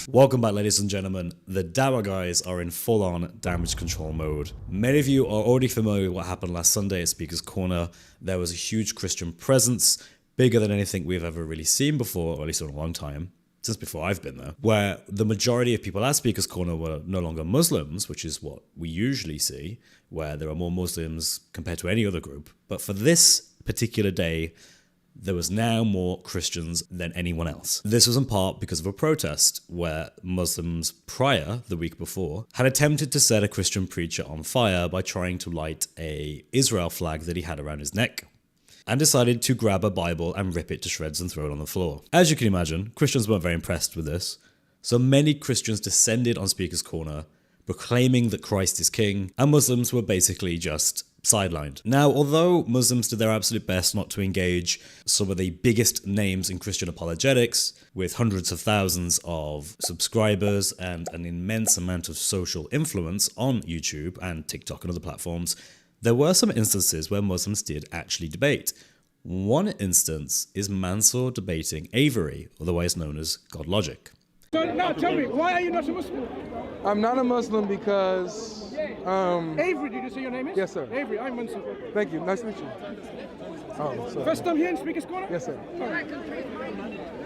Welcome back, ladies and gentlemen. The Dawa guys are in full-on damage control mode. Many of you are already familiar with what happened last Sunday at Speaker's Corner. There was a huge Christian presence, bigger than anything we've ever really seen before, or at least in a long time, since before I've been there, where the majority of people at Speaker's Corner were no longer Muslims, which is what we usually see, where there are more Muslims compared to any other group. But for this particular day, there was now more Christians than anyone else. This was in part because of a protest where Muslims prior, the week before, had attempted to set a Christian preacher on fire by trying to light a Israel flag that he had around his neck, and decided to grab a Bible and rip it to shreds and throw it on the floor. As you can imagine, Christians weren't very impressed with this, so many Christians descended on Speaker's Corner, proclaiming that Christ is king, and Muslims were basically just sidelined. Now, although Muslims did their absolute best not to engage some of the biggest names in Christian apologetics, with hundreds of thousands of subscribers and an immense amount of social influence on YouTube and TikTok and other platforms, there were some instances where Muslims did actually debate. One instance is Mansur debating Avery, otherwise known as God Logic. So now tell me, why are you not a Muslim? I'm not a Muslim because Avery, did you say your name is? Yes, sir. Avery, I'm Mansur. Thank you. Nice to meet you. Sorry. First time here in Speaker's Corner? Yes, sir.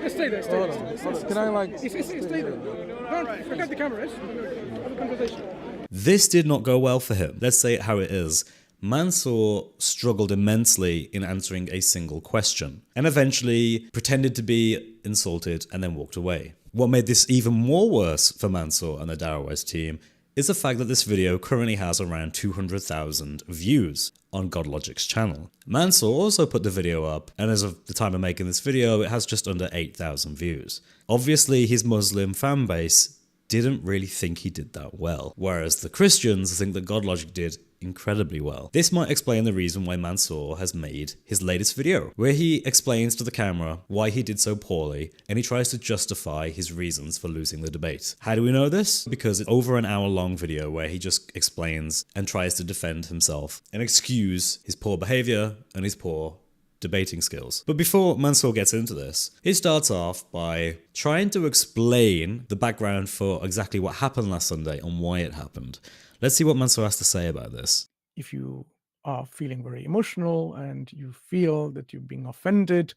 Just stay there, stay there. Hold on. Can I Stay there. Don't forget the cameras. Have a conversation. This did not go well for him. Let's say it how it is. Mansur struggled immensely in answering a single question, and eventually pretended to be insulted and then walked away. What made this even more worse for Mansur and the Darawise team is the fact that this video currently has around 200,000 views on God Logic's channel. Mansur also put the video up, and as of the time of making this video, it has just under 8,000 views. Obviously, his Muslim fan base didn't really think he did that well, whereas the Christians think that God Logic did incredibly well. This might explain the reason why Mansur has made his latest video, where he explains to the camera why he did so poorly, and he tries to justify his reasons for losing the debate. How do we know this? Because it's over an hour-long video where he just explains and tries to defend himself and excuse his poor behavior and his poor debating skills. But before Mansur gets into this, he starts off by trying to explain the background for exactly what happened last Sunday and why it happened. Let's see what Mansur has to say about this. If you are feeling very emotional and you feel that you're being offended,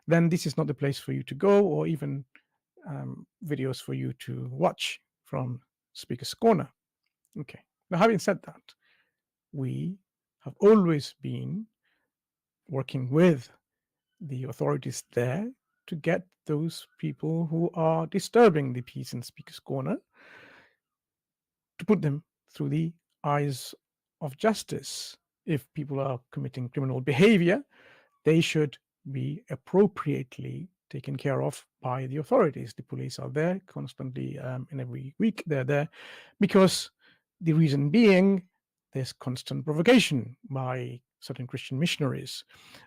then this is not the place for you to go, or even videos for you to watch from Speaker's Corner. Okay. Now, having said that, we have always been working with the authorities there to get those people who are disturbing the peace in Speaker's Corner, to put them through the eyes of justice. If people are committing criminal behavior, they should be appropriately taken care of by the authorities. The police are there constantly, and every week they're there, because the reason being there's constant provocation by certain Christian missionaries,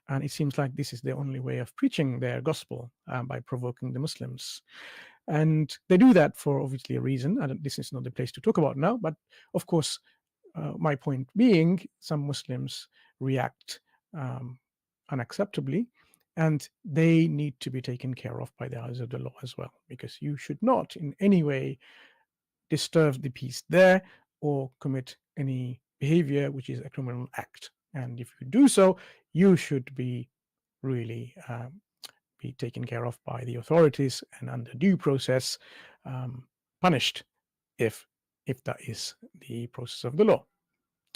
and it seems like this is the only way of preaching their gospel, by provoking the Muslims. And they do that for obviously a reason, and this is not the place to talk about now, but of course, my point being, some Muslims react unacceptably, and they need to be taken care of by the eyes of the law as well, because you should not in any way disturb the peace there or commit any behavior which is a criminal act. And if you do so, you should be really be taken care of by the authorities and under due process, punished if that is the process of the law.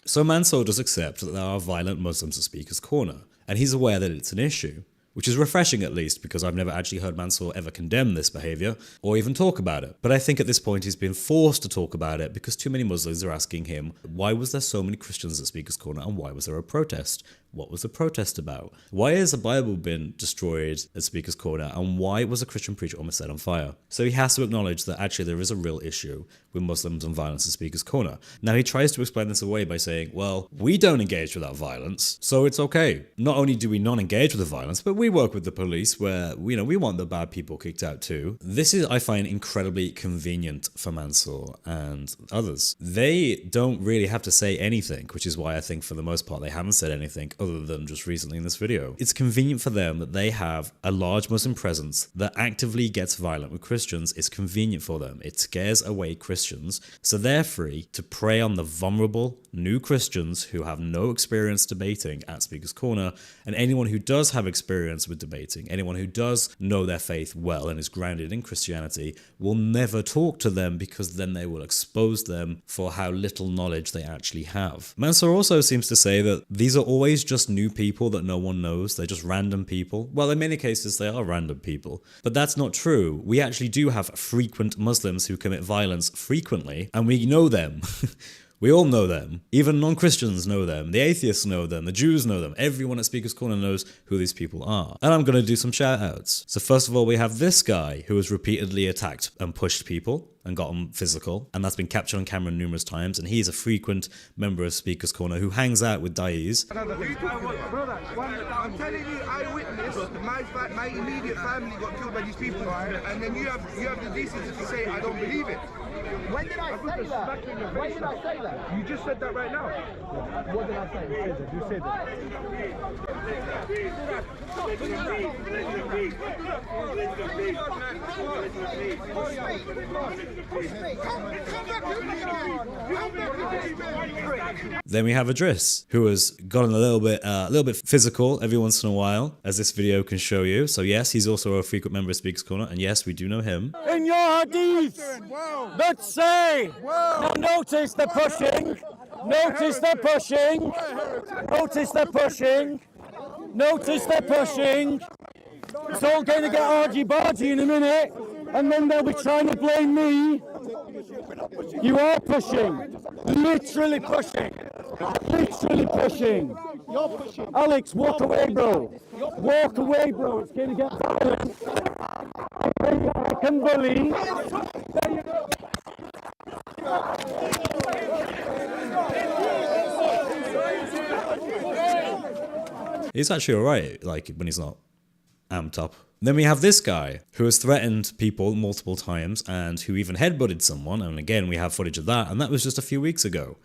So Mansur does accept that there are violent Muslims at Speaker's Corner, and he's aware that it's an issue, which is refreshing at least, because I've never actually heard Mansur ever condemn this behavior or even talk about it. But I think at this point he's been forced to talk about it because too many Muslims are asking him, why was there so many Christians at Speaker's Corner and why was there a protest? What was the protest about? Why has a Bible been destroyed at Speaker's Corner, and why was a Christian preacher almost set on fire? So he has to acknowledge that actually there is a real issue with Muslims and violence at Speaker's Corner. Now he tries to explain this away by saying, well, we don't engage with that violence, so it's okay. Not only do we not engage with the violence, but we work with the police where, we want the bad people kicked out too. This is, I find, incredibly convenient for Mansur and others. They don't really have to say anything, which is why I think for the most part they haven't said anything other than just recently in this video. It's convenient for them that they have a large Muslim presence that actively gets violent with Christians. It's convenient for them. It scares away Christians, so they're free to prey on the vulnerable new Christians who have no experience debating at Speaker's Corner, and anyone who does have experience with debating, anyone who does know their faith well and is grounded in Christianity, will never talk to them because then they will expose them for how little knowledge they actually have. Mansur also seems to say that these are always just new people that no one knows. They're just random people. Well, in many cases they are random people, but that's not true. We actually do have frequent Muslims who commit violence frequently, and we know them. We all know them. Even non-Christians know them. The atheists know them. The Jews know them. Everyone at Speaker's Corner knows who these people are. And I'm going to do some shout-outs. So first of all, we have this guy who has repeatedly attacked and pushed people and got them physical, and that's been captured on camera numerous times, and he's a frequent member of Speaker's Corner who hangs out with Dais. I'm telling you, I witnessed my immediate family got killed by these people, and then you have the decency to say I don't believe it. When did I say that? When did I say that? You just said that right now. What did I say? You said that. Then we have Idris, who has gotten a little bit physical every once in a while, as this video can show you. So yes, he's also a frequent member of Speaker's Corner, and yes, we do know him. In your hadith, that say, now notice the pushing, notice the pushing, notice the pushing, notice the pushing. It's all going to get argy-bargy in a minute, and then they'll be trying to blame me. You are pushing, literally pushing, literally pushing. You're pushing. Alex, walk away, bro. Walk away, bro. It's going to get violent. I can bully. He's actually alright, like, when he's not amped up. Then we have this guy who has threatened people multiple times and who even headbutted someone, and again we have footage of that, and that was just a few weeks ago.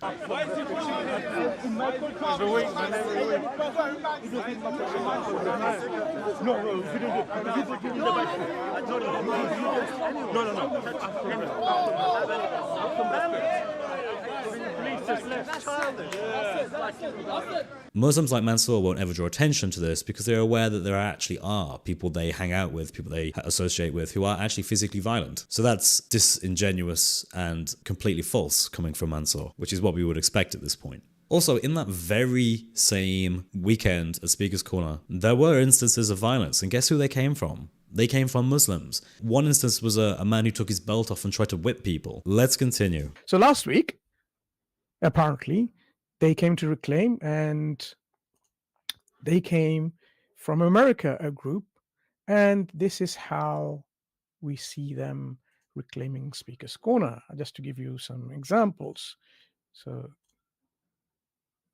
Muslims like Mansur won't ever draw attention to this because they're aware that there actually are people they hang out with, people they associate with who are actually physically violent. So that's disingenuous and completely false coming from Mansur, which is what we would expect at this point. Also, in that very same weekend at Speaker's Corner, there were instances of violence, and guess who they came from? They came from Muslims. One instance was a man who took his belt off and tried to whip people. Let's continue. So last week, apparently, they came to Reclaim, and they came from America, a group, and this is how we see them reclaiming Speaker's Corner. Just to give you some examples. So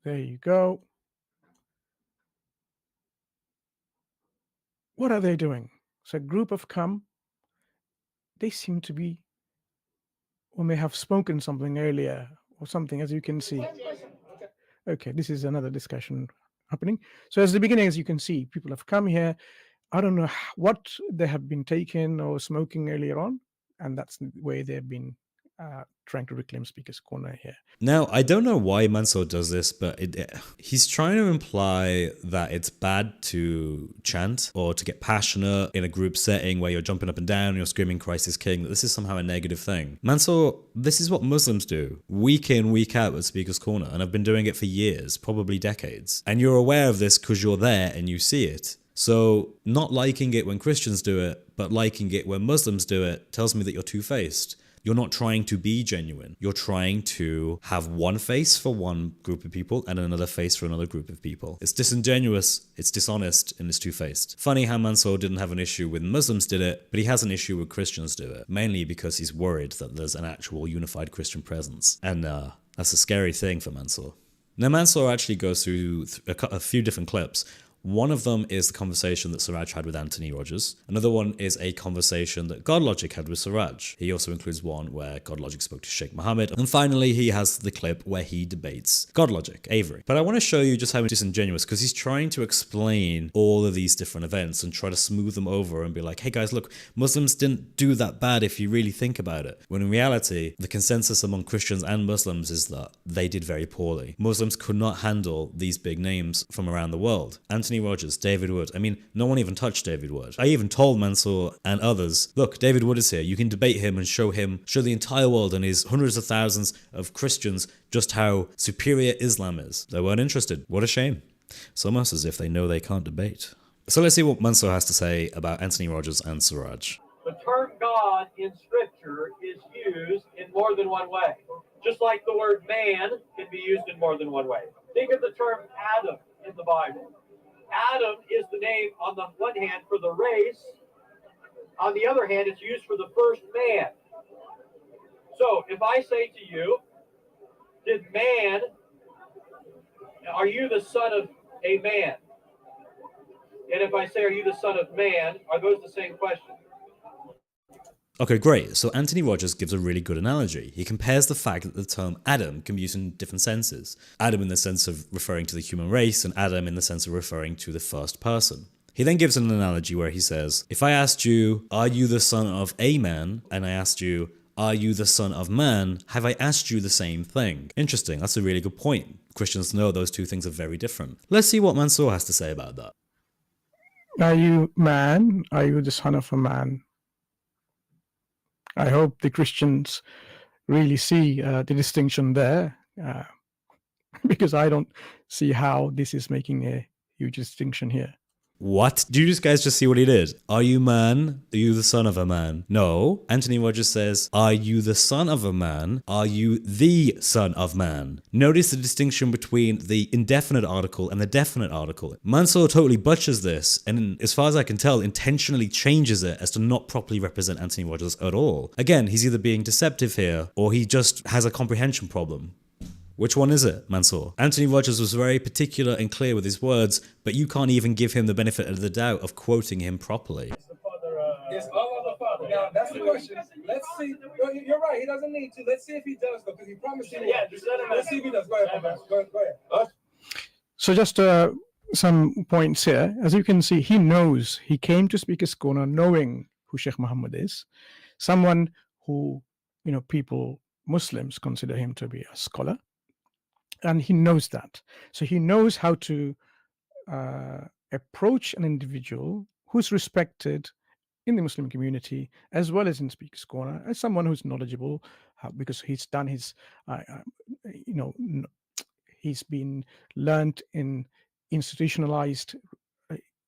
there you go. What are they doing? So a group have come. They seem to be, or may have spoken something earlier or something, as you can see. Okay, this is another discussion happening. So as the beginning, as you can see, people have come here. I don't know what they have been taking or smoking earlier on, and that's the way they've been trying to reclaim Speaker's Corner here. Now, I don't know why Mansur does this, but he's trying to imply that it's bad to chant or to get passionate in a group setting where you're jumping up and down, you're screaming Christ is King, that this is somehow a negative thing. Mansur, this is what Muslims do week in, week out at Speaker's Corner, and have been doing it for years, probably decades. And you're aware of this because you're there and you see it. So not liking it when Christians do it, but liking it when Muslims do it tells me that you're two-faced. You're not trying to be genuine. You're trying to have one face for one group of people and another face for another group of people. It's disingenuous, it's dishonest, and it's two-faced. Funny how Mansur didn't have an issue when Muslims did it, but he has an issue when Christians do it. Mainly because he's worried that there's an actual unified Christian presence. And that's a scary thing for Mansur. Now Mansur actually goes through a few different clips. One of them is the conversation that Siraj had with Anthony Rogers. Another one is a conversation that GodLogic had with Siraj. He also includes one where GodLogic spoke to Sheikh Mohammed. And finally, he has the clip where he debates GodLogic, Avery. But I want to show you just how disingenuous, because he's trying to explain all of these different events and try to smooth them over and be like, hey guys, look, Muslims didn't do that bad if you really think about it. When in reality, the consensus among Christians and Muslims is that they did very poorly. Muslims could not handle these big names from around the world. Anthony Rogers, David Wood. I mean, no one even touched David Wood. I even told Mansur and others, look, David Wood is here. You can debate him and show the entire world and his hundreds of thousands of Christians just how superior Islam is. They weren't interested. What a shame. It's almost as if they know they can't debate. So let's see what Mansur has to say about Anthony Rogers and Siraj. The term God in Scripture is used in more than one way. Just like the word man can be used in more than one way. Think of the term Adam in the Bible. Adam is the name on the one hand for the race. On the other hand, it's used for the first man. So if I say to you, are you the son of a man? And if I say, are you the son of man, are those the same question? Okay, great. So Anthony Rogers gives a really good analogy. He compares the fact that the term Adam can be used in different senses. Adam in the sense of referring to the human race, and Adam in the sense of referring to the first person. He then gives an analogy where he says, if I asked you, are you the son of a man? And I asked you, are you the son of man? Have I asked you the same thing? Interesting. That's a really good point. Christians know those two things are very different. Let's see what Mansur has to say about that. Are you man? Are you the son of a man? I hope the Christians really see the distinction there, because I don't see how this is making a huge distinction here. What? Do you guys just see what he did? Are you man? Are you the son of a man? No. Anthony Rogers says, are you the son of a man? Are you the son of man? Notice the distinction between the indefinite article and the definite article. Mansur totally butchers this, and as far as I can tell, intentionally changes it as to not properly represent Anthony Rogers at all. Again, he's either being deceptive here, or he just has a comprehension problem. Which one is it, Mansur? Anthony Rogers was very particular and clear with his words, but you can't even give him the benefit of the doubt of quoting him properly. It's all of the Father. Now, that's the question. Let's see. You're right. He doesn't need to. Let's see if he does, though, because he promised he would. Yeah, let's see if he does. Go ahead. Go ahead. So just some points here. As you can see, he knows. He came to Speaker's Corner knowing who Sheikh Mohammed is. Someone who, Muslims consider him to be a scholar. And he knows that. So he knows how to approach an individual who's respected in the Muslim community as well as in Speaker's Corner as someone who's knowledgeable, because he's done his, he's been learned in institutionalized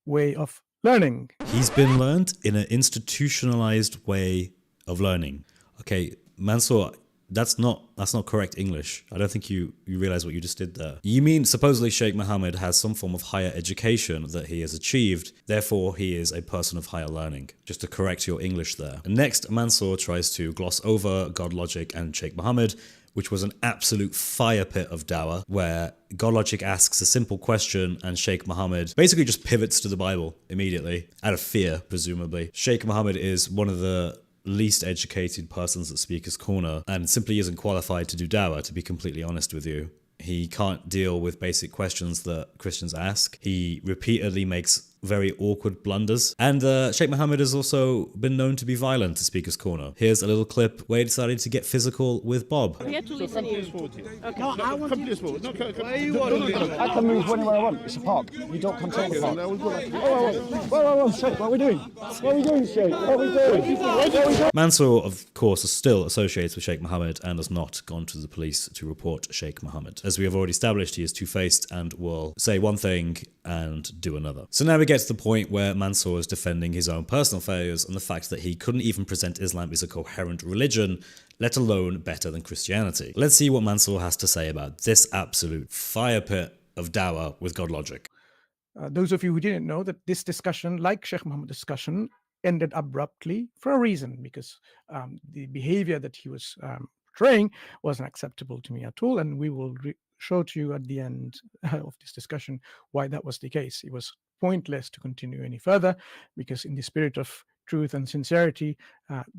way of learning. He's been learned in an institutionalized way of learning. Okay, Mansur, that's not correct English. I don't think you realize what you just did there. You mean supposedly Sheikh Mohammed has some form of higher education that he has achieved, therefore he is a person of higher learning. Just to correct your English there. And next, Mansur tries to gloss over GodLogic and Sheikh Mohammed, which was an absolute fire pit of dawah, where GodLogic asks a simple question and Sheikh Mohammed basically just pivots to the Bible immediately, out of fear, presumably. Sheikh Mohammed is one of the least educated persons at Speaker's Corner and simply isn't qualified to do dawah, to be completely honest with you. He can't deal with basic questions that Christians ask. He repeatedly makes very awkward blunders. And Sheikh Mohammed has also been known to be violent at Speaker's Corner. Here's a little clip where he decided to get physical with Bob. We have to listen to you. Okay. No, I want to this forward. No, I can move anywhere I want. It's a park. You don't control the park. Whoa, Sheikh, what are we doing? What are we doing, Sheikh? What are we doing? Mansur, of course, is still associated with Sheikh Mohammed and has not gone to the police to report Sheikh Mohammed. As we have already established, he is two-faced and will say one thing and do another. So now we get to the point where Mansur is defending his own personal failures and the fact that he couldn't even present Islam as a coherent religion, let alone better than Christianity. Let's see what Mansur has to say about this absolute fire pit of dawah with GodLogic. Those of you who didn't know, that this discussion, like Sheikh Mohammed's discussion, ended abruptly for a reason, because the behavior that he was portraying wasn't acceptable to me at all, and we will show to you at the end of this discussion why that was the case. It was pointless to continue any further, because in the spirit of truth and sincerity,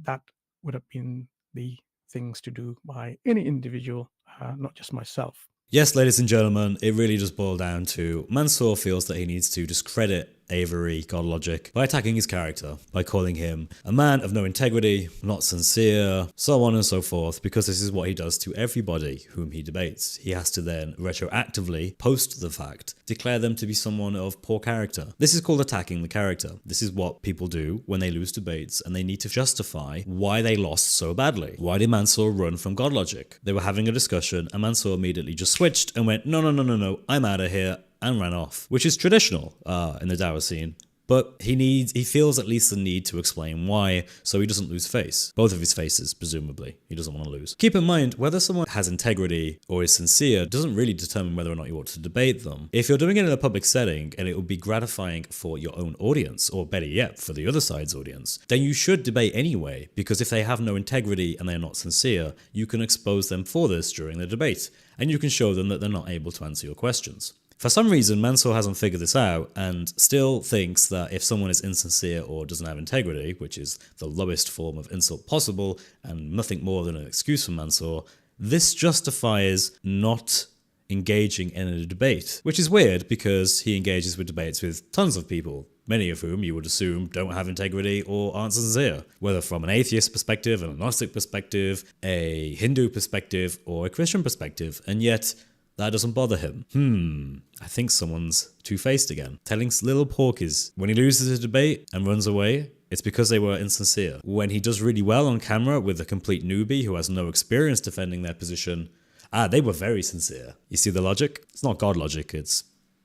that would have been the things to do by any individual, not just myself. Yes, ladies and gentlemen, it really does boil down to Mansur feels that he needs to discredit Avery Godlogic by attacking his character, by calling him a man of no integrity, not sincere, so on and so forth, because this is what he does to everybody whom he debates. He has to then retroactively, post the fact, declare them to be someone of poor character. This is called attacking the character. This is what people do when they lose debates and they need to justify why they lost so badly. Why did Mansur run from Godlogic? They were having a discussion and Mansur immediately just switched and went, no, I'm out of here, and ran off, which is traditional in the Dawa scene. But he feels at least the need to explain why, so he doesn't lose face. Both of his faces, presumably. He doesn't want to lose. Keep in mind, whether someone has integrity or is sincere doesn't really determine whether or not you ought to debate them. If you're doing it in a public setting and it will be gratifying for your own audience, or better yet, for the other side's audience, then you should debate anyway, because if they have no integrity and they're not sincere, you can expose them for this during the debate, and you can show them that they're not able to answer your questions. For some reason, Mansur hasn't figured this out and still thinks that if someone is insincere or doesn't have integrity, which is the lowest form of insult possible and nothing more than an excuse for Mansur, this justifies not engaging in a debate, which is weird because he engages with debates with tons of people, many of whom you would assume don't have integrity or aren't sincere, whether from an atheist perspective, an agnostic perspective, a Hindu perspective, or a Christian perspective, and yet that doesn't bother him. I think someone's two-faced again. Telling little porkies when he loses a debate and runs away, it's because they were insincere. When he does really well on camera with a complete newbie who has no experience defending their position, they were very sincere. You see the logic? It's not God logic, it's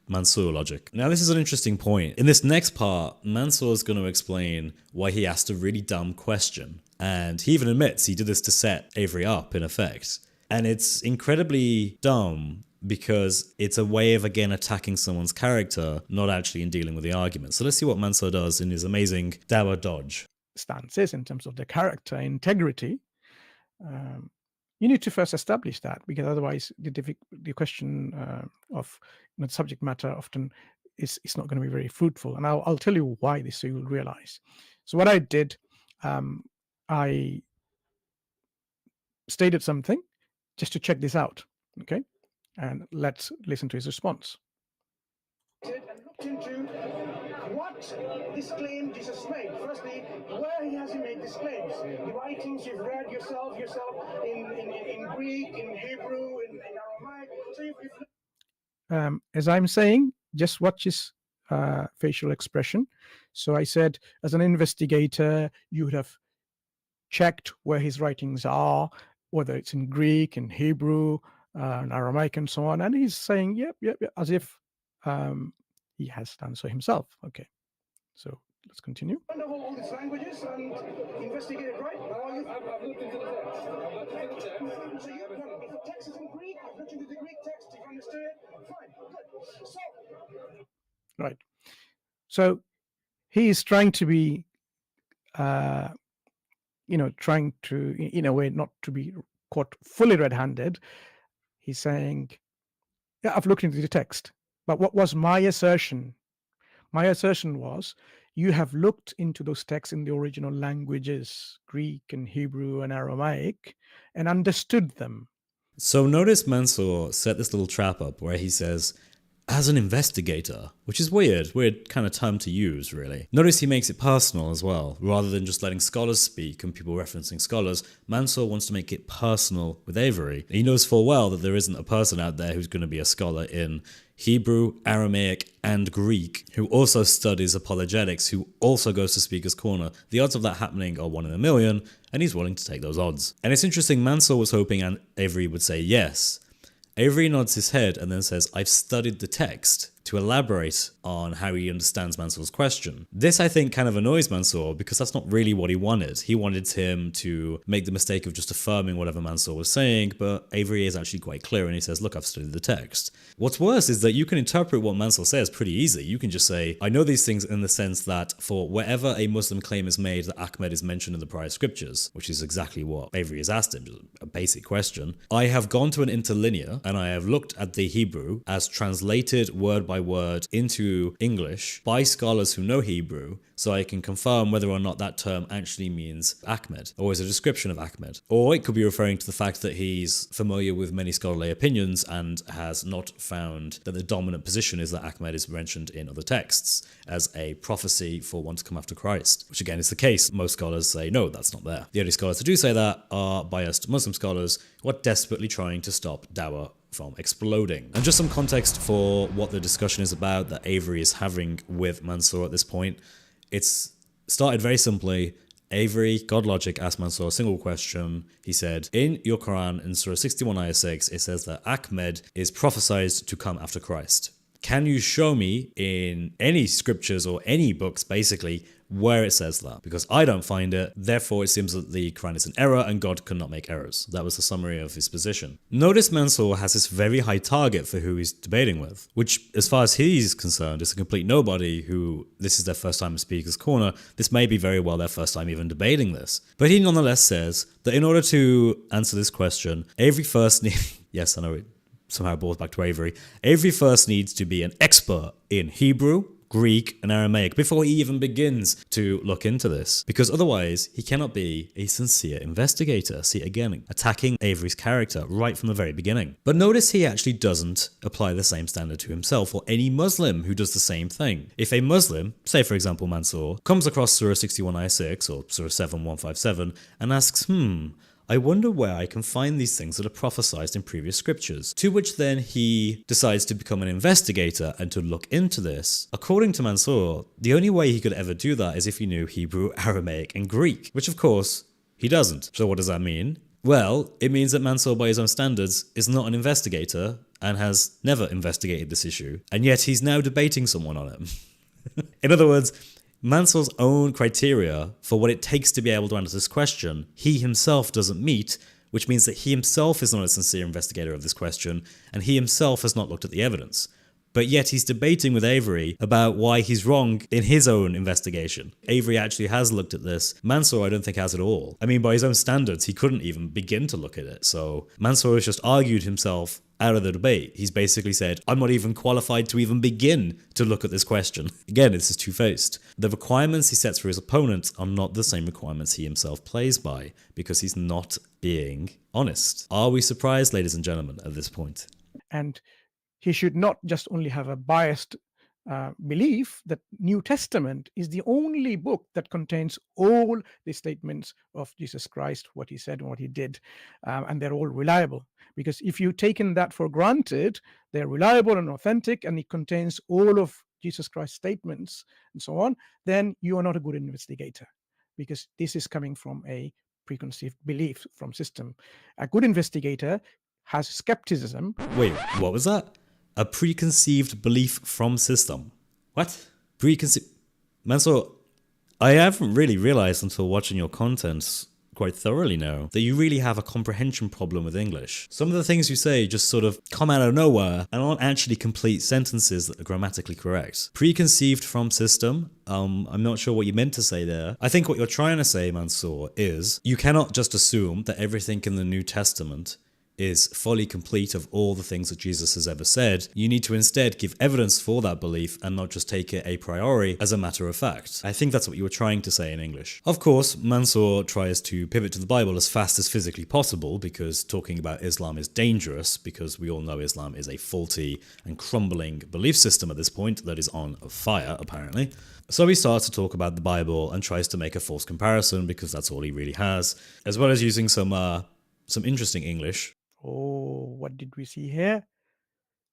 Mansur logic. Now this is an interesting point. In this next part, Mansur is going to explain why he asked a really dumb question. And he even admits he did this to set Avery up, in effect. And it's incredibly dumb because it's a way of, again, attacking someone's character, not actually in dealing with the argument. So let's see what Mansur does in his amazing Dawa dodge. Stances in terms of the character integrity, you need to first establish that, because otherwise the question of the subject matter often is not going to be very fruitful. And I'll tell you why this, so you'll realize. So what I did, I stated something just to check this out, okay? And let's listen to his response. And looked into what this claim Jesus made. Firstly, where has he made these claims? The writings you've read yourself in Greek, in Hebrew, in Aramaic. So as I'm saying, just watch his facial expression. So I said, as an investigator, you would have checked where his writings are, whether it's in Greek, in Hebrew, in Aramaic, and so on. And he's saying, yep, as if he has done so himself. Okay, so let's continue. I know all these languages and investigated, right? I've looked into the text. So if the text is in Greek, I've looked into the Greek text, you've understood it, fine, good. So. Right. So he is trying to be, trying to, in a way, not to be caught fully red-handed. He's saying, yeah, I've looked into the text. But what was my assertion? My assertion was, you have looked into those texts in the original languages, Greek and Hebrew and Aramaic, and understood them. So notice Mansur set this little trap up where he says, as an investigator, which is weird kind of term to use, really. Notice he makes it personal as well. Rather than just letting scholars speak and people referencing scholars, Mansur wants to make it personal with Avery. He knows full well that there isn't a person out there who's going to be a scholar in Hebrew, Aramaic, and Greek, who also studies apologetics, who also goes to Speaker's Corner. The odds of that happening are 1 in a million, and he's willing to take those odds. And it's interesting, Mansur was hoping Avery would say yes. Avery nods his head and then says, I've studied the text, to elaborate on how he understands Mansur's question. This, I think, kind of annoys Mansur because that's not really what he wanted. He wanted him to make the mistake of just affirming whatever Mansur was saying, but Avery is actually quite clear and he says, look, I've studied the text. What's worse is that you can interpret what Mansur says pretty easily. You can just say, I know these things in the sense that for wherever a Muslim claim is made that Ahmed is mentioned in the prior scriptures, which is exactly what Avery has asked him, just a basic question, I have gone to an interlinear and I have looked at the Hebrew as translated word by word into English by scholars who know Hebrew, so I can confirm whether or not that term actually means Ahmed, or is a description of Ahmed. Or it could be referring to the fact that he's familiar with many scholarly opinions and has not found that the dominant position is that Ahmed is mentioned in other texts as a prophecy for one to come after Christ, which again is the case. Most scholars say, no, that's not there. The only scholars who do say that are biased Muslim scholars who are desperately trying to stop dawah from exploding. And just some context for what the discussion is about that Avery is having with Mansur at this point. It's started very simply. Avery, God Logic, asked Mansur a single question. He said, in your Quran, in Surah 61, Ayah 6, it says that Ahmed is prophesied to come after Christ. Can you show me in any scriptures or any books, basically, where it says that? Because I don't find it, therefore it seems that the Quran is an error and God cannot make errors. That was the summary of his position. Notice Mansur has this very high target for who he's debating with, which, as far as he's concerned, is a complete nobody who, this is their first time in Speaker's Corner. This may be very well their first time even debating this. But he nonetheless says that in order to answer this question, Avery first needs... yes, I know it somehow brought back to Avery. Avery first needs to be an expert in Hebrew, Greek, and Aramaic before he even begins to look into this, because otherwise he cannot be a sincere investigator. See, again, attacking Avery's character right from the very beginning. But notice he actually doesn't apply the same standard to himself or any Muslim who does the same thing. If a Muslim, say for example Mansur, comes across Surah 61 Ayah 6 or Surah 7 157 and asks, I wonder where I can find these things that are prophesied in previous scriptures. To which then he decides to become an investigator and to look into this. According to Mansur, the only way he could ever do that is if he knew Hebrew, Aramaic, and Greek, which of course he doesn't. So what does that mean? Well, it means that Mansur, by his own standards, is not an investigator and has never investigated this issue, and yet he's now debating someone on it. In other words, Mansur's own criteria for what it takes to be able to answer this question, he himself doesn't meet, which means that he himself is not a sincere investigator of this question, and he himself has not looked at the evidence. But yet he's debating with Avery about why he's wrong in his own investigation. Avery actually has looked at this. Mansur, I don't think, has at all. I mean, by his own standards, he couldn't even begin to look at it. So Mansur has just argued himself out of the debate. He's basically said, I'm not even qualified to even begin to look at this question. Again, this is two-faced. The requirements he sets for his opponent are not the same requirements he himself plays by, because he's not being honest. Are we surprised, ladies and gentlemen, at this point? And he should not just only have a biased belief that New Testament is the only book that contains all the statements of Jesus Christ, what he said and what he did, and they're all reliable. Because if you've taken that for granted, they're reliable and authentic, and it contains all of Jesus Christ's statements and so on, then you are not a good investigator, because this is coming from a preconceived belief from system. A good investigator has skepticism. Wait, what was that? A preconceived belief from system. What? Preconceived... Mansur, I haven't really realized until watching your content quite thoroughly now that you really have a comprehension problem with English. Some of the things you say just sort of come out of nowhere and aren't actually complete sentences that are grammatically correct. Preconceived from system? I'm not sure what you meant to say there. I think what you're trying to say, Mansur, is you cannot just assume that everything in the New Testament is fully complete of all the things that Jesus has ever said. You need to instead give evidence for that belief and not just take it a priori as a matter of fact. I think that's what you were trying to say in English. Of course, Mansur tries to pivot to the Bible as fast as physically possible because talking about Islam is dangerous, because we all know Islam is a faulty and crumbling belief system at this point that is on fire, apparently. So he starts to talk about the Bible and tries to make a false comparison because that's all he really has, as well as using some interesting English. Oh, what did we see here?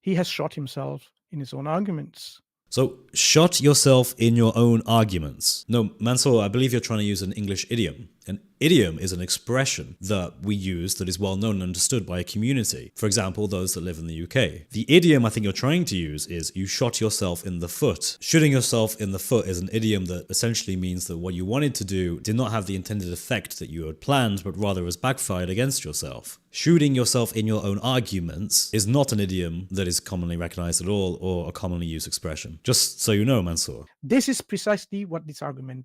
He has shot himself in his own arguments. So, shot yourself in your own arguments. No, Mansur, I believe you're trying to use an English idiom. An Idiom is an expression that we use that is well known and understood by a community. For example, those that live in the UK. The idiom I think you're trying to use is you shot yourself in the foot. Shooting yourself in the foot is an idiom that essentially means that what you wanted to do did not have the intended effect that you had planned, but rather has backfired against yourself. Shooting yourself in your own arguments is not an idiom that is commonly recognized at all or a commonly used expression. Just so you know, Mansur. This is precisely what this argument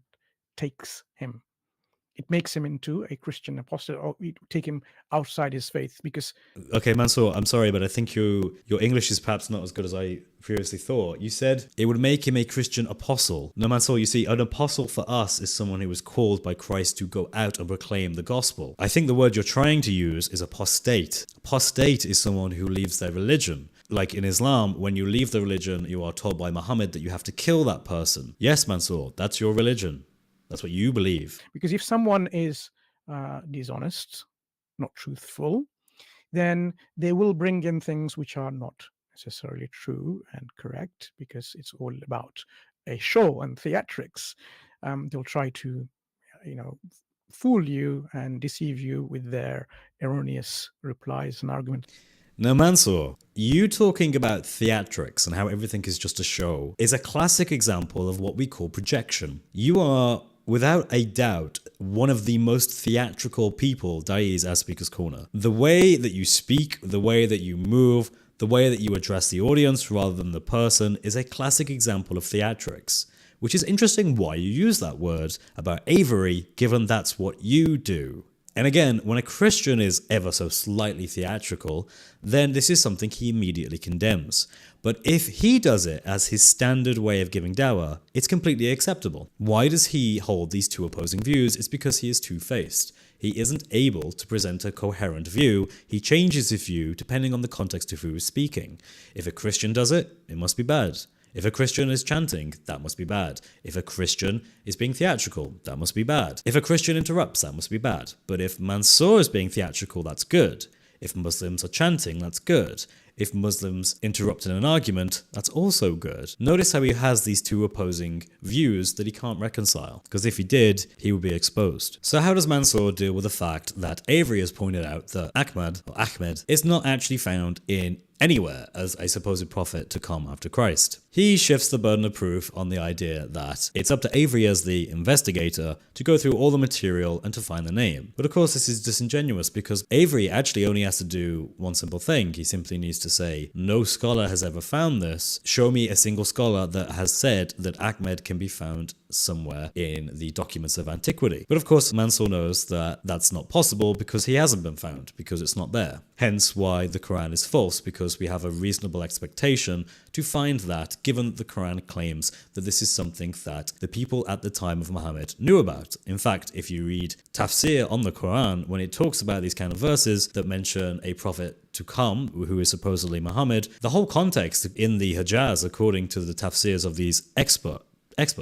takes him. It makes him into a Christian apostle, or we take him outside his faith, because... Okay, Mansur, I'm sorry, but I think your English is perhaps not as good as I previously thought. You said it would make him a Christian apostle. No, Mansur, you see, an apostle for us is someone who was called by Christ to go out and proclaim the gospel. I think the word you're trying to use is apostate. Apostate is someone who leaves their religion. Like in Islam, when you leave the religion, you are told by Muhammad that you have to kill that person. Yes, Mansur, that's your religion. That's what you believe. Because if someone is dishonest, not truthful, then they will bring in things which are not necessarily true and correct, because it's all about a show and theatrics. They'll try to, fool you and deceive you with their erroneous replies and arguments. Now, Mansur, you talking about theatrics and how everything is just a show is a classic example of what we call projection. You are, without a doubt, one of the most theatrical people there is at Speaker's Corner. The way that you speak, the way that you move, the way that you address the audience rather than the person is a classic example of theatrics. Which is interesting why you use that word about Avery, given that's what you do. And again, when a Christian is ever so slightly theatrical, then this is something he immediately condemns. But if he does it as his standard way of giving dawah, it's completely acceptable. Why does he hold these two opposing views? It's because he is two-faced. He isn't able to present a coherent view. He changes his view depending on the context of who is speaking. If a Christian does it, it must be bad. If a Christian is chanting, that must be bad. If a Christian is being theatrical, that must be bad. If a Christian interrupts, that must be bad. But if Mansur is being theatrical, that's good. If Muslims are chanting, that's good. If Muslims interrupt in an argument, that's also good. Notice how he has these two opposing views that he can't reconcile, because if he did, he would be exposed. So how does Mansur deal with the fact that Avery has pointed out that Ahmed is not actually found in anywhere as a supposed prophet to come after Christ? He shifts the burden of proof on the idea that it's up to Avery as the investigator to go through all the material and to find the name. But of course this is disingenuous, because Avery actually only has to do one simple thing. He simply needs to say, no scholar has ever found this. Show me a single scholar that has said that Ahmed can be found somewhere in the documents of antiquity. But of course Mansur knows that that's not possible because he hasn't been found, because it's not there. Hence why the Quran is false, because we have a reasonable expectation to find that, given that the Quran claims that this is something that the people at the time of Muhammad knew about. In fact, if you read tafsir on the Quran, when it talks about these kind of verses that mention a prophet to come, who is supposedly Muhammad, the whole context in the Hijaz, according to the tafsirs of these expert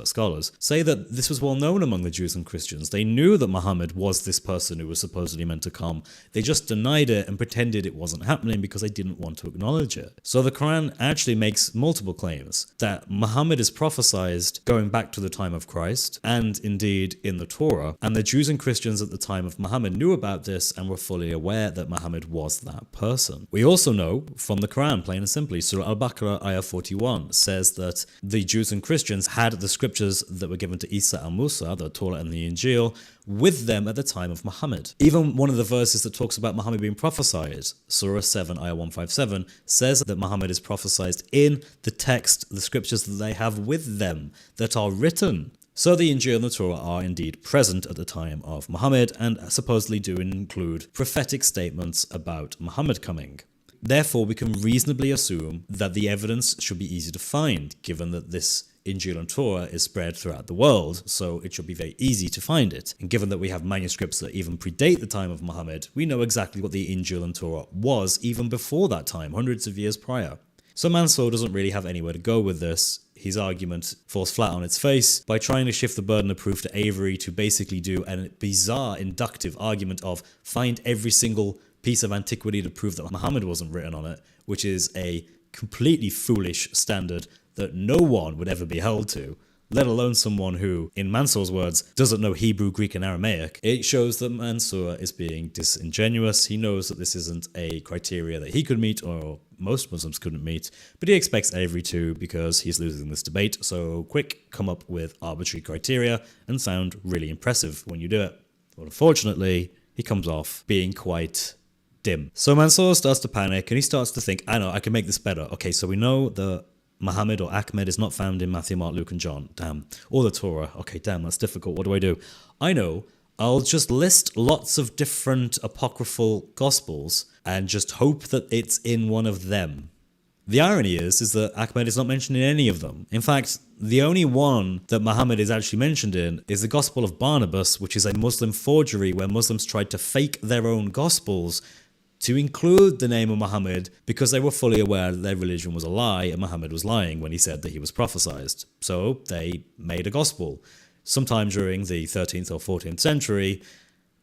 scholars, say that this was well known among the Jews and Christians. They knew that Muhammad was this person who was supposedly meant to come. They just denied it and pretended it wasn't happening because they didn't want to acknowledge it. So the Quran actually makes multiple claims that Muhammad is prophesied going back to the time of Christ, and indeed in the Torah, and the Jews and Christians at the time of Muhammad knew about this and were fully aware that Muhammad was that person. We also know from the Quran, plain and simply, Surah Al-Baqarah ayah 41 says that the Jews and Christians had the scriptures that were given to Isa and Musa, the Torah and the Injil, with them at the time of Muhammad. Even one of the verses that talks about Muhammad being prophesied, Surah 7, ayah 157, says that Muhammad is prophesied in the text, the scriptures that they have with them, that are written. So the Injil and the Torah are indeed present at the time of Muhammad and supposedly do include prophetic statements about Muhammad coming. Therefore, we can reasonably assume that the evidence should be easy to find, given that this Injil and Torah is spread throughout the world, so it should be very easy to find it. And given that we have manuscripts that even predate the time of Muhammad, we know exactly what the Injil and Torah was even before that time, hundreds of years prior. So Mansur doesn't really have anywhere to go with this. His argument falls flat on its face by trying to shift the burden of proof to Avery to basically do a bizarre inductive argument of find every single piece of antiquity to prove that Muhammad wasn't written on it, which is a completely foolish standard that no one would ever be held to. let alone someone who, in Mansur's words, doesn't know Hebrew, Greek, and Aramaic, it shows that Mansur is being disingenuous. He knows that this isn't a criteria that he could meet or most Muslims couldn't meet, but he expects Avery to because he's losing this debate. So quick, come up with arbitrary criteria and sound really impressive when you do it. But unfortunately, he comes off being quite dim. So Mansur starts to panic and he starts to think, I know, I can make this better. Okay, so we know that Muhammad or Ahmed is not found in Matthew, Mark, Luke, and John. Damn. Or the Torah. Okay, damn, that's difficult. What do I do? I know. I'll just list lots of different apocryphal gospels and just hope that it's in one of them. The irony is that Ahmed is not mentioned in any of them. In fact, the only one that Muhammad is actually mentioned in is the Gospel of Barnabas, which is a Muslim forgery where Muslims tried to fake their own gospels to include the name of Muhammad because they were fully aware that their religion was a lie and Muhammad was lying when he said that he was prophesied. So they made a gospel. Sometime during the 13th or 14th century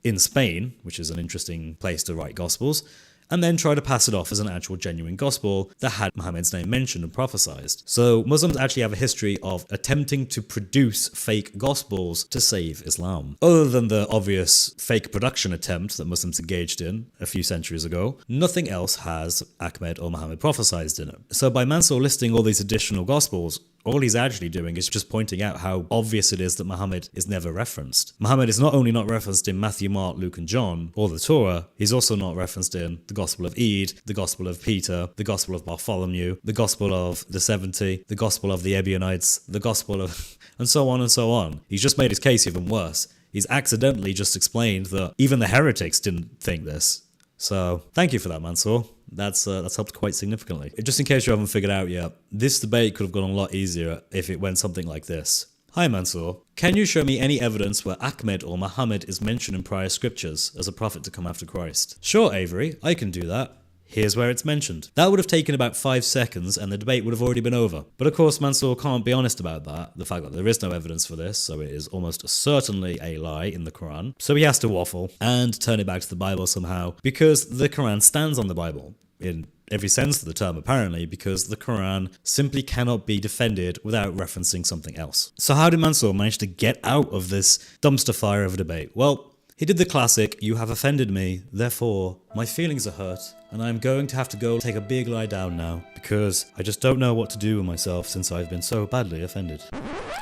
in Spain, which is an interesting place to write gospels, and then try to pass it off as an actual genuine gospel that had Muhammad's name mentioned and prophesied. So Muslims actually have a history of attempting to produce fake gospels to save Islam. Other than the obvious fake production attempt that Muslims engaged in a few centuries ago, nothing else has Ahmed or Muhammad prophesied in it. So by Mansur listing all these additional gospels, all he's actually doing is just pointing out how obvious it is that Muhammad is never referenced. Muhammad is not only not referenced in Matthew, Mark, Luke, and John, or the Torah, he's also not referenced in the Gospel of Eid, the Gospel of Peter, the Gospel of Bartholomew, the Gospel of the 70, the Gospel of the Ebionites, the Gospel of... and so on and so on. He's just made his case even worse. He's accidentally just explained that even the heretics didn't think this. So, thank you for that, Mansur. That's helped quite significantly. Just in case you haven't figured out yet, this debate could have gone a lot easier if it went something like this. Hi Mansur, can you show me any evidence where Ahmed or Muhammad is mentioned in prior scriptures as a prophet to come after Christ? Sure, Avery, I can do that. Here's where it's mentioned. That would have taken about 5 seconds and the debate would have already been over. But of course Mansur can't be honest about that, the fact that there is no evidence for this, so it is almost certainly a lie in the Quran. So he has to waffle and turn it back to the Bible somehow, because the Quran stands on the Bible. In every sense of the term apparently, because the Quran simply cannot be defended without referencing something else. So how did Mansur manage to get out of this dumpster fire of a debate? Well, he did the classic, you have offended me, therefore my feelings are hurt, and I'm going to have to go take a big lie down now, because I just don't know what to do with myself since I've been so badly offended.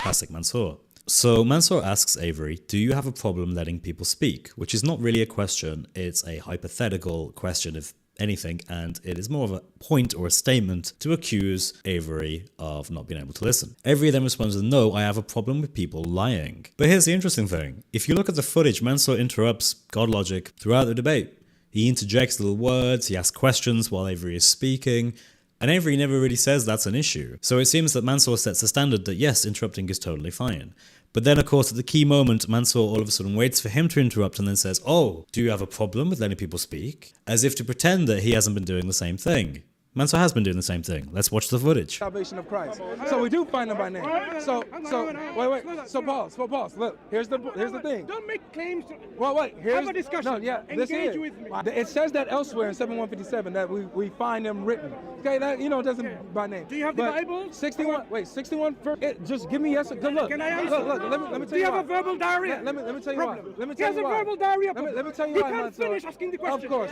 Classic Mansur. So Mansur asks Avery, do you have a problem letting people speak? Which is not really a question, it's a hypothetical question if anything, and it is more of a point or a statement to accuse Avery of not being able to listen. Avery then responds with, no, I have a problem with people lying. But here's the interesting thing. If you look at the footage, Mansur interrupts God logic throughout the debate. He interjects little words, he asks questions while Avery is speaking, and Avery never really says that's an issue. So it seems that Mansur sets a standard that yes, interrupting is totally fine. But then, of course, at the key moment, Mansur all of a sudden waits for him to interrupt and then says, oh, do you have a problem with letting people speak? As if to pretend that he hasn't been doing the same thing. Mansur has been doing the same thing. Let's watch the footage. Salvation of Christ. So we do find them by name. So wait. So pause. Look, here's the thing. Don't make claims. Here's have a discussion. No, yeah, engage with me. It says that elsewhere in 7157 that we find them written. Okay, that doesn't by name. Do you have the Bible? 61. Wait, 61. Just give me yes. Good look. Can I answer? Look. Let me tell you. Do you have a verbal diarrhea? Let me tell you why. Let me tell you why. He has a verbal diarrhea. Let me tell you why. You can't finish asking the question. Of course.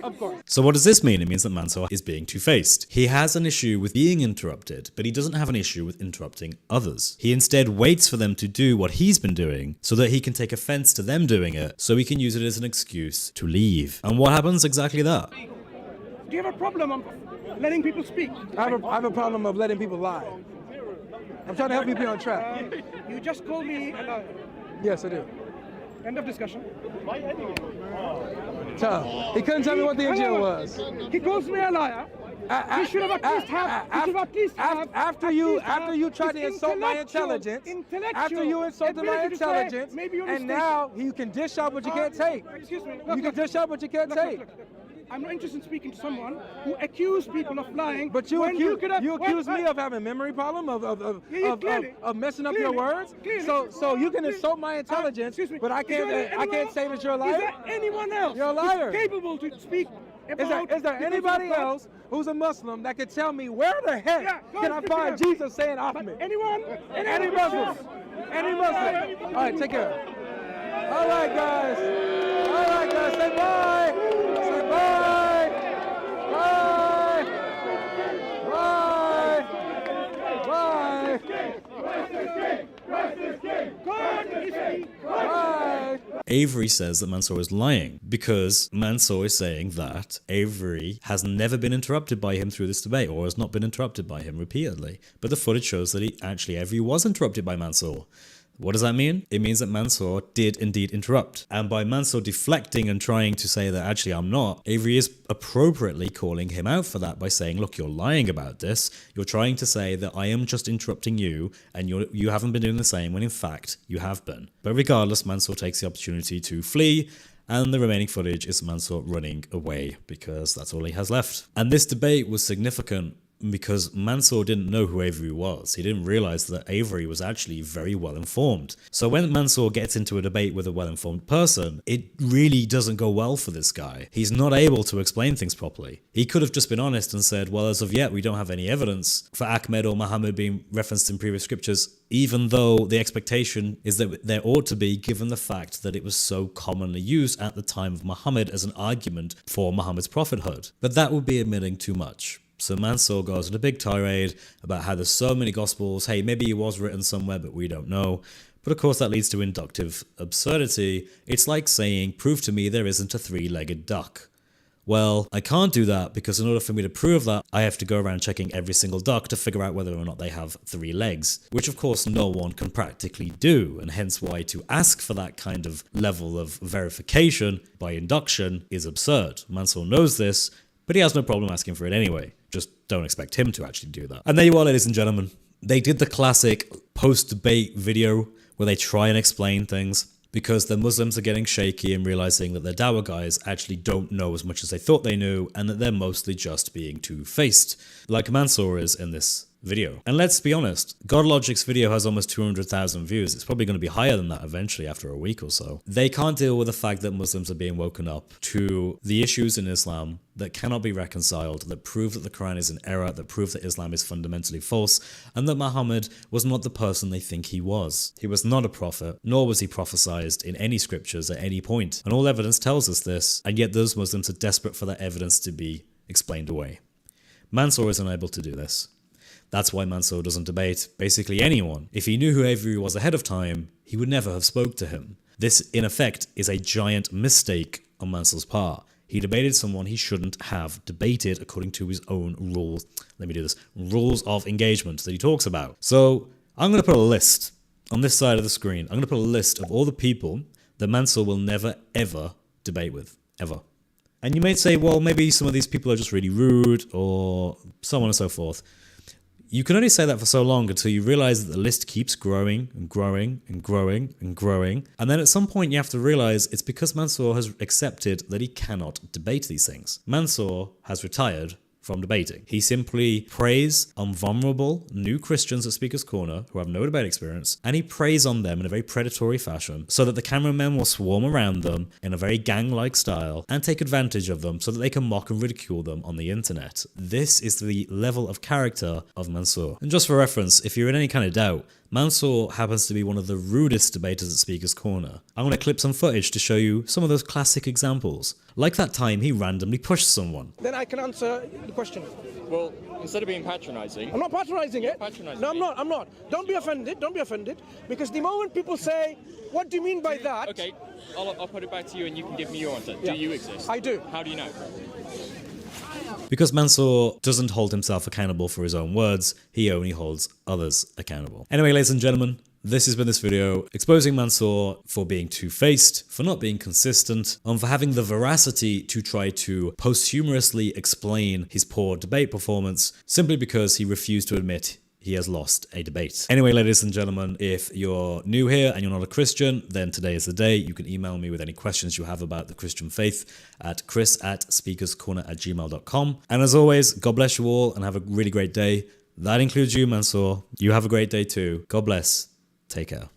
Of course. So what does this mean? It means that Mansur is being two-faced. He has an issue with being interrupted, but he doesn't have an issue with interrupting others. He instead waits for them to do what he's been doing so that he can take offense to them doing it, so he can use it as an excuse to leave. And what happens? Exactly that. Do you have a problem of letting people speak? I have a problem of letting people lie. I'm trying to help you be on track. You just called me a liar. Yes, I do. End of discussion. Tough. He couldn't tell me what the NGO was. He calls me a liar. He should have at least have. After you tried to insult my intelligence. After you insulted my intelligence, and now you can dish out what you can't take. Excuse me. You can dish out what you can't take. Look. I'm not interested in speaking to someone who accused people of lying. But you accuse me of having a memory problem, of messing up your words. So you can insult my intelligence, but I can't say that you're a liar. Is there anyone else you're a liar. capable to speak Is there anybody else who's a Muslim that can tell me where the heck can I find Jesus saying Ahmed? Anyone? Any Muslims? Any Muslim? All right, take care. All right, guys. Say bye. Say bye. Bye. Bye. Bye. Avery says that Mansur is lying because Mansur is saying that Avery has never been interrupted by him through this debate or has not been interrupted by him repeatedly. But the footage shows that Avery was interrupted by Mansur. What does that mean? It means that Mansur did indeed interrupt. And by Mansur deflecting and trying to say that actually I'm not, Avery is appropriately calling him out for that by saying, look, you're lying about this. You're trying to say that I am just interrupting you and you haven't been doing the same when in fact you have been. But regardless, Mansur takes the opportunity to flee, and the remaining footage is Mansur running away because that's all he has left. And this debate was significant because Mansur didn't know who Avery was. He didn't realize that Avery was actually very well informed. So when Mansur gets into a debate with a well-informed person, it really doesn't go well for this guy. He's not able to explain things properly. He could have just been honest and said, well, as of yet, we don't have any evidence for Ahmed or Muhammad being referenced in previous scriptures, even though the expectation is that there ought to be, given the fact that it was so commonly used at the time of Muhammad as an argument for Muhammad's prophethood. But that would be admitting too much. So Mansur goes on a big tirade about how there's so many gospels, hey, maybe it was written somewhere, but we don't know. But of course that leads to inductive absurdity. It's like saying, prove to me there isn't a three-legged duck. Well, I can't do that because in order for me to prove that, I have to go around checking every single duck to figure out whether or not they have 3 legs, which of course no one can practically do, and hence why to ask for that kind of level of verification by induction is absurd. Mansur knows this, but he has no problem asking for it anyway. Just don't expect him to actually do that. And there you are, ladies and gentlemen. They did the classic post-debate video where they try and explain things because the Muslims are getting shaky and realizing that their Dawah guys actually don't know as much as they thought they knew and that they're mostly just being two-faced, like Mansur is in this video. And let's be honest, GodLogic's video has almost 200,000 views. It's probably going to be higher than that eventually after a week or so. They can't deal with the fact that Muslims are being woken up to the issues in Islam that cannot be reconciled, that prove that the Quran is in error, that prove that Islam is fundamentally false, and that Muhammad was not the person they think he was. He was not a prophet, nor was he prophesied in any scriptures at any point. And all evidence tells us this, and yet those Muslims are desperate for that evidence to be explained away. Mansur is unable to do this. That's why Mansur doesn't debate basically anyone. If he knew who Avery was ahead of time, he would never have spoke to him. This, in effect, is a giant mistake on Mansur's part. He debated someone he shouldn't have debated according to his own rules. Rules of engagement that he talks about. So I'm going to put a list on this side of the screen. I'm going to put a list of all the people that Mansur will never, ever debate with. Ever. And you may say, well, maybe some of these people are just really rude or so on and so forth. You can only say that for so long until you realize that the list keeps growing and growing and growing and growing. And then at some point you have to realize it's because Mansur has accepted that he cannot debate these things. Mansur has retired from debating. He simply preys on vulnerable new Christians at Speaker's Corner who have no debate experience, and he preys on them in a very predatory fashion so that the cameramen will swarm around them in a very gang-like style and take advantage of them so that they can mock and ridicule them on the internet. This is the level of character of Mansur. And just for reference, if you're in any kind of doubt, Mansur happens to be one of the rudest debaters at Speaker's Corner. I'm going to clip some footage to show you some of those classic examples. Like that time he randomly pushed someone. Then I can answer the question. Well, instead of being patronizing... I'm not patronizing it. Patronizing no, I'm not. Don't be offended. Don't be offended. Because the moment people say, what do you mean by that? Okay, I'll put it back to you and you can give me your answer. Yeah. Do you exist? I do. How do you know? Because Mansur doesn't hold himself accountable for his own words, he only holds others accountable. Anyway, ladies and gentlemen, this has been this video exposing Mansur for being two-faced, for not being consistent, and for having the veracity to try to posthumously explain his poor debate performance simply because he refused to admit he has lost a debate. Anyway, ladies and gentlemen, if you're new here and you're not a Christian, then today is the day. You can email me with any questions you have about the Christian faith at chris@speakerscorner@gmail.com. And as always, God bless you all and have a really great day. That includes you, Mansur. You have a great day too. God bless. Take care.